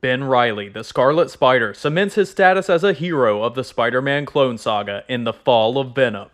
Ben Reilly, the Scarlet Spider, cements his status as a hero of the Spider-Man Clone Saga in the Fall of Venom.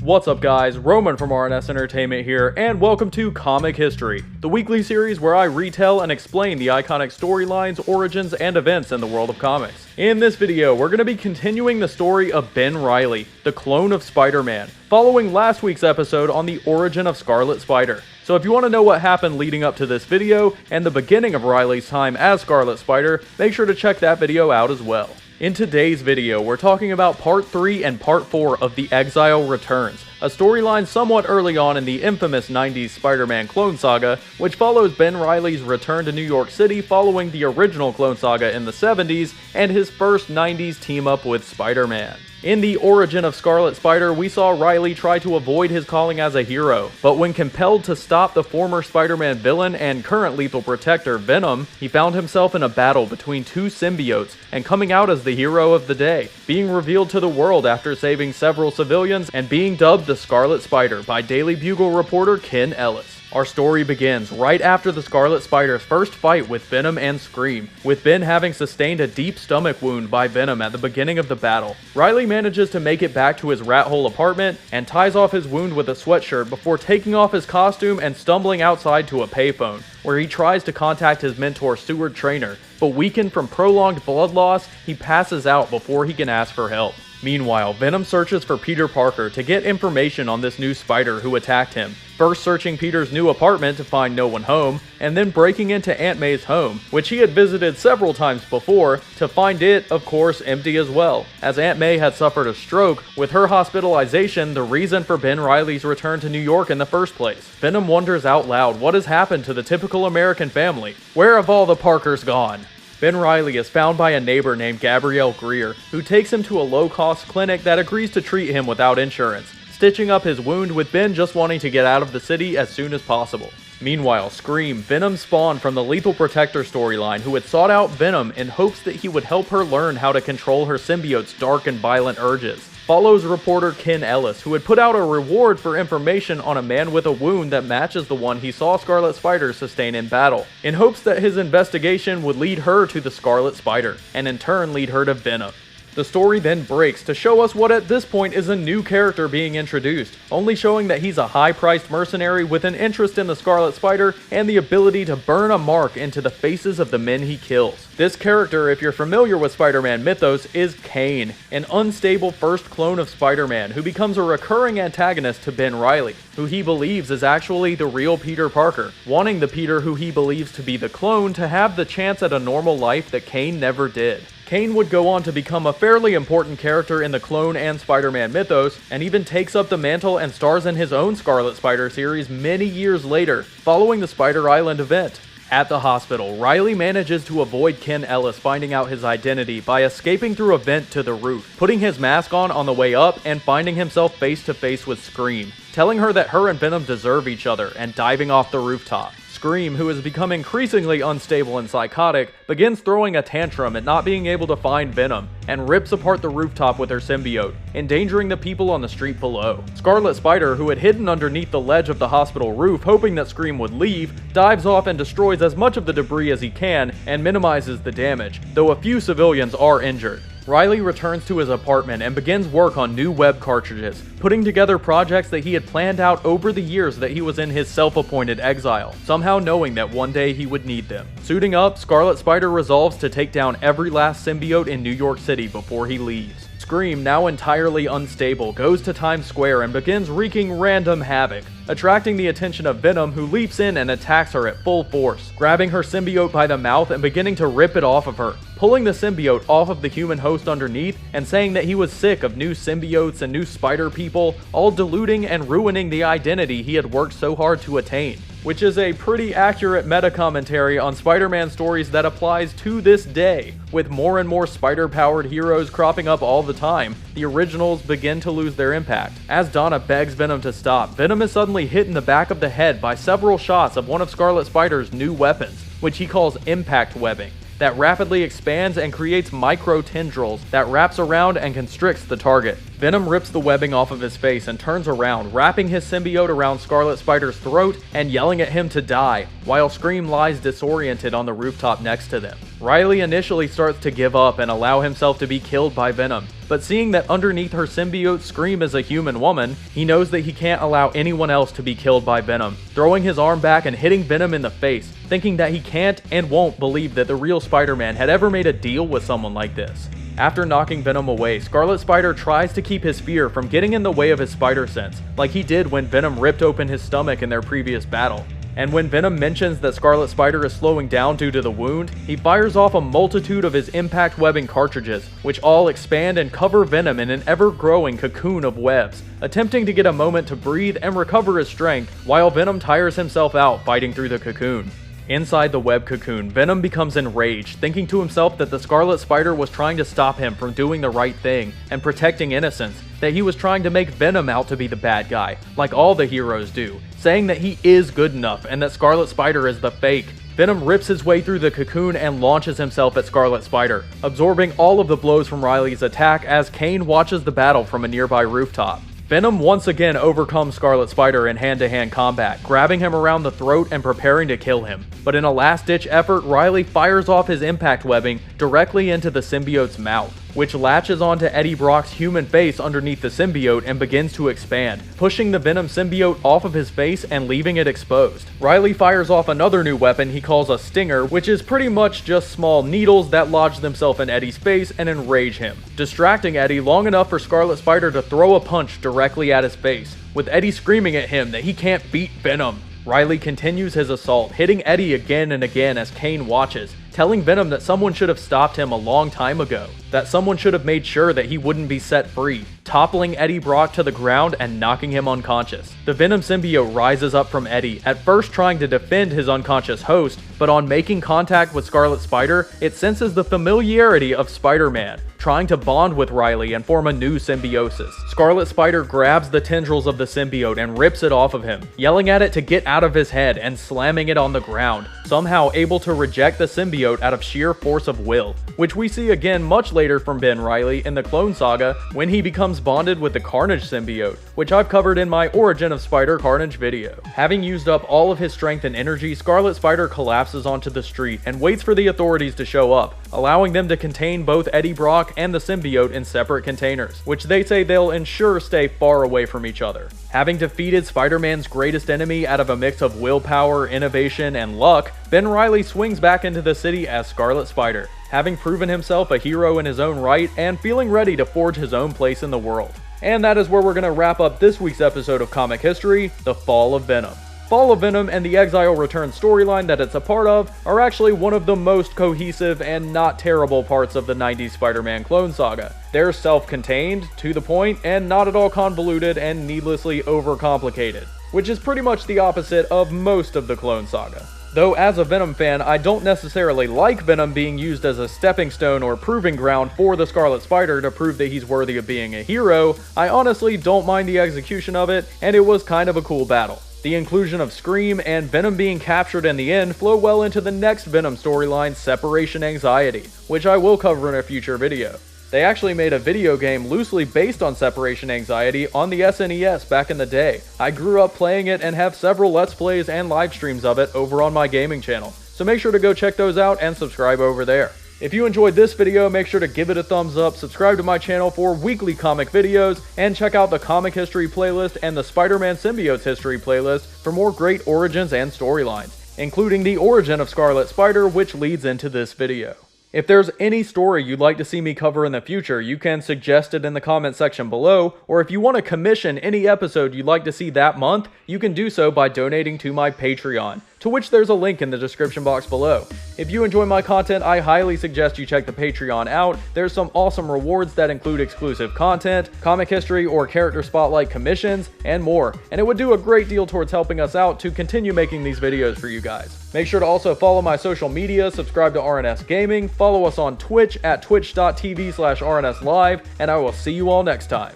What's up guys, Roman from RNS Entertainment here, and welcome to Comic History, the weekly series where I retell and explain the iconic storylines, origins, and events in the world of comics. In this video, we're going to be continuing the story of Ben Reilly, the clone of Spider-Man, following last week's episode on the origin of Scarlet Spider. So if you want to know what happened leading up to this video, and the beginning of Reilly's time as Scarlet Spider, make sure to check that video out as well. In today's video, we're talking about Part 3 and Part 4 of the Exile Returns, a storyline somewhat early on in the infamous 90s Spider-Man Clone Saga, which follows Ben Reilly's return to New York City following the original Clone Saga in the 70s and his first 90s team-up with Spider-Man. In the origin of Scarlet Spider, we saw Reilly try to avoid his calling as a hero, but when compelled to stop the former Spider-Man villain and current lethal protector Venom, he found himself in a battle between two symbiotes and coming out as the hero of the day, being revealed to the world after saving several civilians and being dubbed the Scarlet Spider by Daily Bugle reporter Ken Ellis. Our story begins right after the Scarlet Spider's first fight with Venom and Scream, with Ben having sustained a deep stomach wound by Venom at the beginning of the battle. Reilly manages to make it back to his rat hole apartment and ties off his wound with a sweatshirt before taking off his costume and stumbling outside to a payphone, where he tries to contact his mentor Seward Trainer, but weakened from prolonged blood loss, he passes out before he can ask for help. Meanwhile, Venom searches for Peter Parker to get information on this new spider who attacked him, first searching Peter's new apartment to find no one home, and then breaking into Aunt May's home, which he had visited several times before, to find it, of course, empty as well, as Aunt May had suffered a stroke, with her hospitalization the reason for Ben Reilly's return to New York in the first place. Venom wonders out loud what has happened to the typical American family. Where have all the Parkers gone? Ben Reilly is found by a neighbor named Gabrielle Greer, who takes him to a low-cost clinic that agrees to treat him without insurance, stitching up his wound with Ben just wanting to get out of the city as soon as possible. Meanwhile, Scream, Venom's spawn from the Lethal Protector storyline, who had sought out Venom in hopes that he would help her learn how to control her symbiote's dark and violent urges, follows reporter Ken Ellis, who had put out a reward for information on a man with a wound that matches the one he saw Scarlet Spider sustain in battle, in hopes that his investigation would lead her to the Scarlet Spider, and in turn lead her to Venom. The story then breaks to show us what at this point is a new character being introduced, only showing that he's a high-priced mercenary with an interest in the Scarlet Spider and the ability to burn a mark into the faces of the men he kills. This character, if you're familiar with Spider-Man mythos, is Kane, an unstable first clone of Spider-Man who becomes a recurring antagonist to Ben Reilly, who he believes is actually the real Peter Parker, wanting the Peter who he believes to be the clone to have the chance at a normal life that Kane never did. Kane would go on to become a fairly important character in the Clone and Spider-Man mythos, and even takes up the mantle and stars in his own Scarlet Spider series many years later, following the Spider Island event. At the hospital, Reilly manages to avoid Ken Ellis finding out his identity by escaping through a vent to the roof, putting his mask on the way up, and finding himself face to face with Scream, telling her that her and Venom deserve each other, and diving off the rooftop. Scream, who has become increasingly unstable and psychotic, begins throwing a tantrum at not being able to find Venom, and rips apart the rooftop with her symbiote, endangering the people on the street below. Scarlet Spider, who had hidden underneath the ledge of the hospital roof hoping that Scream would leave, dives off and destroys as much of the debris as he can and minimizes the damage, though a few civilians are injured. Reilly returns to his apartment and begins work on new web cartridges, putting together projects that he had planned out over the years that he was in his self-appointed exile, somehow knowing that one day he would need them. Suiting up, Scarlet Spider resolves to take down every last symbiote in New York City before he leaves. Scream, now entirely unstable, goes to Times Square and begins wreaking random havoc, attracting the attention of Venom, who leaps in and attacks her at full force, grabbing her symbiote by the mouth and beginning to rip it off of her, pulling the symbiote off of the human host underneath and saying that he was sick of new symbiotes and new spider people, all diluting and ruining the identity he had worked so hard to attain. Which is a pretty accurate meta-commentary on Spider-Man stories that applies to this day. With more and more spider-powered heroes cropping up all the time, the originals begin to lose their impact. As Donna begs Venom to stop, Venom is suddenly hit in the back of the head by several shots of one of Scarlet Spider's new weapons, which he calls impact webbing, that rapidly expands and creates micro tendrils that wraps around and constricts the target. Venom rips the webbing off of his face and turns around, wrapping his symbiote around Scarlet Spider's throat and yelling at him to die, while Scream lies disoriented on the rooftop next to them. Reilly initially starts to give up and allow himself to be killed by Venom, but seeing that underneath her symbiote Scream is a human woman, he knows that he can't allow anyone else to be killed by Venom, throwing his arm back and hitting Venom in the face, thinking that he can't and won't believe that the real Spider-Man had ever made a deal with someone like this. After knocking Venom away, Scarlet Spider tries to keep his fear from getting in the way of his spider sense, like he did when Venom ripped open his stomach in their previous battle. And when Venom mentions that Scarlet Spider is slowing down due to the wound, he fires off a multitude of his impact webbing cartridges, which all expand and cover Venom in an ever-growing cocoon of webs, attempting to get a moment to breathe and recover his strength, while Venom tires himself out fighting through the cocoon. Inside the web cocoon, Venom becomes enraged, thinking to himself that the Scarlet Spider was trying to stop him from doing the right thing and protecting innocence, that he was trying to make Venom out to be the bad guy, like all the heroes do, saying that he is good enough and that Scarlet Spider is the fake. Venom rips his way through the cocoon and launches himself at Scarlet Spider, absorbing all of the blows from Reilly's attack as Kane watches the battle from a nearby rooftop. Venom once again overcomes Scarlet Spider in hand-to-hand combat, grabbing him around the throat and preparing to kill him. But in a last-ditch effort, Reilly fires off his impact webbing directly into the symbiote's mouth, which latches onto Eddie Brock's human face underneath the symbiote and begins to expand, pushing the Venom symbiote off of his face and leaving it exposed. Reilly fires off another new weapon he calls a stinger, which is pretty much just small needles that lodge themselves in Eddie's face and enrage him, distracting Eddie long enough for Scarlet Spider to throw a punch directly at his face, with Eddie screaming at him that he can't beat Venom. Reilly continues his assault, hitting Eddie again and again as Kane watches, telling Venom that someone should have stopped him a long time ago, that someone should have made sure that he wouldn't be set free, toppling Eddie Brock to the ground and knocking him unconscious. The Venom symbiote rises up from Eddie, at first trying to defend his unconscious host, but on making contact with Scarlet Spider, it senses the familiarity of Spider-Man, trying to bond with Reilly and form a new symbiosis. Scarlet Spider grabs the tendrils of the symbiote and rips it off of him, yelling at it to get out of his head and slamming it on the ground, somehow able to reject the symbiote out of sheer force of will, which we see again much later from Ben Reilly in the Clone Saga when he becomes bonded with the Carnage symbiote, which I've covered in my Origin of Spider Carnage video. Having used up all of his strength and energy, Scarlet Spider collapses onto the street and waits for the authorities to show up, allowing them to contain both Eddie Brock and the symbiote in separate containers, which they say they'll ensure stay far away from each other. Having defeated Spider-Man's greatest enemy out of a mix of willpower, innovation, and luck, Ben Reilly swings back into the city as Scarlet Spider, having proven himself a hero in his own right and feeling ready to forge his own place in the world. And that is where we're going to wrap up this week's episode of Comic History, The Fall of Venom. Fall of Venom and the Exile Returns storyline that it's a part of are actually one of the most cohesive and not terrible parts of the 90s Spider-Man Clone Saga. They're self-contained, to the point, and not at all convoluted and needlessly overcomplicated, which is pretty much the opposite of most of the Clone Saga. Though as a Venom fan, I don't necessarily like Venom being used as a stepping stone or proving ground for the Scarlet Spider to prove that he's worthy of being a hero, I honestly don't mind the execution of it, and it was kind of a cool battle. The inclusion of Scream and Venom being captured in the end flow well into the next Venom storyline, Separation Anxiety, which I will cover in a future video. They actually made a video game loosely based on Separation Anxiety on the SNES back in the day. I grew up playing it and have several Let's Plays and live streams of it over on my gaming channel, so make sure to go check those out and subscribe over there. If you enjoyed this video, make sure to give it a thumbs up, subscribe to my channel for weekly comic videos, and check out the Comic History playlist and the Spider-Man Symbiotes History playlist for more great origins and storylines, including the origin of Scarlet Spider, which leads into this video. If there's any story you'd like to see me cover in the future, you can suggest it in the comment section below, or if you want to commission any episode you'd like to see that month, you can do so by donating to my Patreon, to which there's a link in the description box below. If you enjoy my content, I highly suggest you check the Patreon out. There's some awesome rewards that include exclusive content, comic history or character spotlight commissions, and more, and it would do a great deal towards helping us out to continue making these videos for you guys. Make sure to also follow my social media, subscribe to RNS Gaming, follow us on Twitch at twitch.tv/RNSLive, and I will see you all next time.